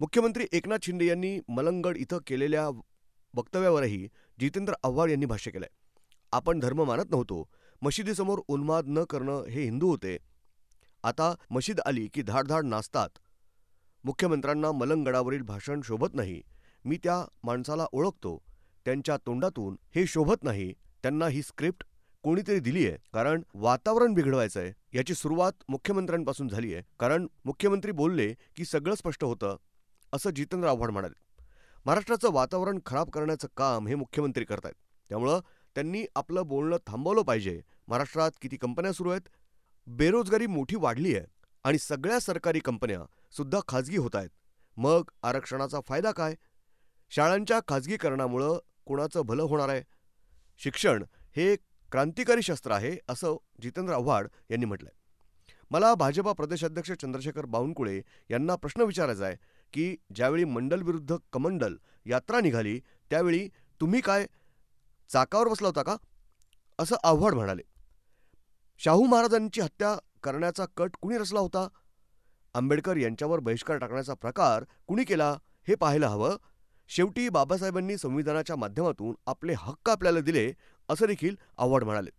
मुख्यमंत्री एकनाथ शिंदे यांनी मलंगगड इथं केलेल्या वक्तव्यावरही जितेंद्र आव्हाड यांनी भाष्य केलंय. आपण धर्म मानत नव्हतो. मशिदीसमोर उन्माद न करणं हे हिंदू होते. आता मशीद आली की धाड-धाड नाचतात. मुख्यमंत्र्यांना मलंगगडावरील भाषण शोभत नाही. मी त्या माणसाला ओळखतो. त्यांच्या तोंडातून हे शोभत नाही. त्यांना ही स्क्रिप्ट कोणीतरी दिली आहे. कारण वातावरण बिघडवायचंय. याची सुरुवात मुख्यमंत्र्यांपासून झाली आहे. कारण मुख्यमंत्री बोलले की सगळं स्पष्ट होतं, असं जितेंद्र आव्हाड म्हणाले. महाराष्ट्राचं वातावरण खराब करण्याचं काम हे मुख्यमंत्री करतायत. त्यामुळं त्यांनी आपलं बोलणं थांबवलं पाहिजे. महाराष्ट्रात किती कंपन्या सुरू आहेत, बेरोजगारी मोठी वाढली आहे आणि सगळ्या सरकारी कंपन्या सुद्धा खाजगी होत आहेत. मग आरक्षणाचा फायदा काय? शाळांच्या खाजगीकरणामुळं कोणाचं भलं होणार आहे? शिक्षण हे क्रांतिकारी शस्त्र आहे, असं जितेंद्र आव्हाड यांनी म्हटलंय. मला भाजपा प्रदेशाध्यक्ष चंद्रशेखर बावनकुळे यांना प्रश्न विचारायचा आहे की ज्यावेळी मंडल विरुद्ध कमंडल यात्रा निघाली त्यावेळी तुम्ही काय चाकावर बसला होता का? असं आव्हाड म्हणाले. शाहू महाराजांची हत्या करण्याचा कट कुणी रचला होता? आंबेडकर यांच्यावर बहिष्कार टाकण्याचा प्रकार कुणी केला हे पाहायला हवं. शेवटी बाबासाहेबांनी संविधानाच्या माध्यमातून आपले हक्क आपल्याला दिले, असं देखील आव्हाड म्हणाले.